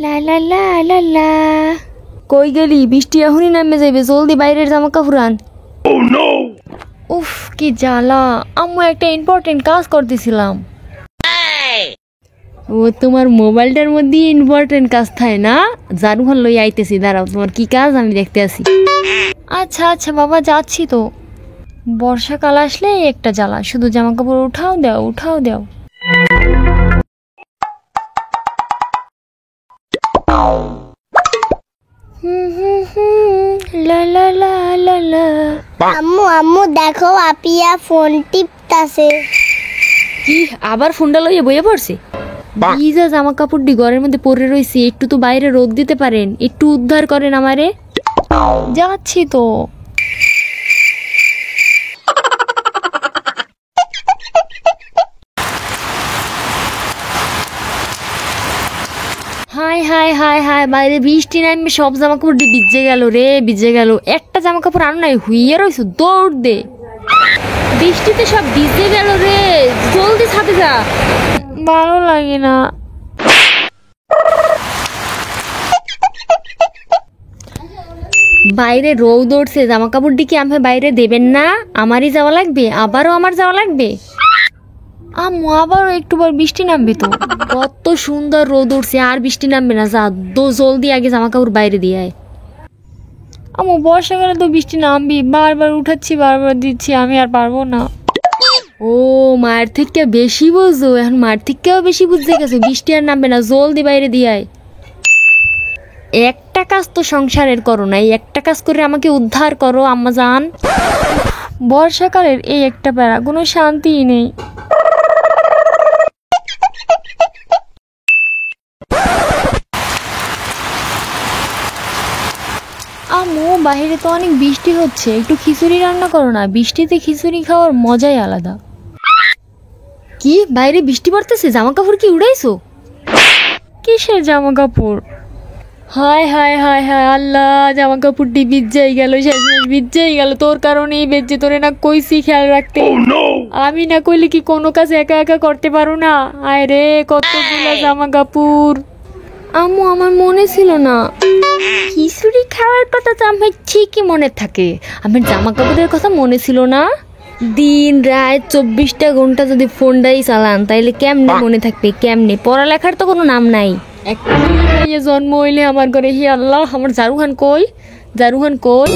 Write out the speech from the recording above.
লা লা লা লা লা। কই গেলি? বৃষ্টি এখনই নামে যাইবে, জলদি বাইরের জামা কাপড় আন। উফ কি জ্বালা, আম্মু একটা ইম্পর্টেন্ট কাজ করতেছিলাম। ও তোমার মোবাইলটার মধ্যে ইম্পর্টেন্ট কাজ থাকে না? জারুহান লই আইতেছি, দাঁড়াও তোমার কি কাজ আমি দেখতে আসি। আচ্ছা আচ্ছা বাবা, যাচ্ছি তো। বর্ষাকাল আসলে একটা জ্বালা, শুধু জামা কাপড় উঠাও দাও উঠাও দাও। লা লা লা লা লা। আম্মু আম্মু দেখো আপিয়া ফোন টিপতাছে। কি আবার ফোনটা লইয়ে বইয়ে পড়ছে? ভিজা জামা কাপড়টি ঘরের মধ্যে পরে রয়েছে, একটু তো বাইরে রোদ দিতে পারেন, একটু উদ্ধার করেন আমারে। যাচ্ছি তো। হাই হাই হাই হাই, বাইরে বৃষ্টি নামবে, সব জামা কাপড় ভিজে গেল রে, ভিজে গেল। একটা জামা কাপড় আন নাই, হুইয়া রইছো, দৌড় দে। বৃষ্টিতে সব ভিজে গেল রে, জলদি ছাদে যা। ভালো লাগে না। বাইরে রোদ উঠছে, জামা কাপড়টি কি আমি বাইরে দেবেন না? আমারই যাওয়া লাগবে, আবারও আমার যাওয়া লাগবে। আম্মু আবারও একটু পর বৃষ্টি নামবে তো। কত সুন্দর রোদ উঠছে, আর বৃষ্টি নামবে না, যা জলদি আগে জামা কাপড় বাইরে দিয়ে আয়। আম্মু বর্ষাকালে তো বৃষ্টি নামবি, বারবার উঠাচ্ছি বারবার দিচ্ছি, আমি আর পারবো না। ও মায়ের থেকে বেশি বুঝো, এখন মায়ের থেকেও বেশি বুঝতে গেছো, বৃষ্টি আর নামবে না, জলদি বাইরে দিয়ে আয়। একটা কাজ তো সংসারের করো নাই, একটা কাজ করে আমাকে উদ্ধার করো আম্মা জান। বর্ষাকালের এই একটা প্যারা, কোনো শান্তিই নেই। আম্মু বাইরে তো অনেক বৃষ্টি হচ্ছে, একটু খিচুড়ি রান্না করো না, বৃষ্টিতে খিচুড়ি খাওয়ার মজাই আলাদা। কি বাইরে বৃষ্টি পড়তেছে, জামা কাপড় কি উড়াইছো? কিসের জামা কাপড়? হায় হায় হায় হায় আল্লাহ, জামা কাপড়টি ভিজেই গেল, শেষমেশ ভিজেই গেল। তোর কারণেই বেজে, তোরে না কইছি খেয়াল রাখতে। আমি না কইলে কি কোনো কাজ একা একা করতে পারো না? আয় রে কতগুলা জামা কাপড়। আম্মু আমার মনে ছিল না, খিচুড়ি খাওয়ার কথা তো আমার ঠিকই মনে থাকে, আমার জামা কাপড়ের কথা মনে ছিল না। দিন রাত 24টা ঘন্টা যদি ফোনটাই চালান তাইলে কেমনে মনে থাকবে, কেমনে? পড়ালেখার তো কোনো নাম নাই। একটা জন্ম হইলে আমার ঘরে, হি আল্লাহ, আমার জারুহান কই, জারুহান কই?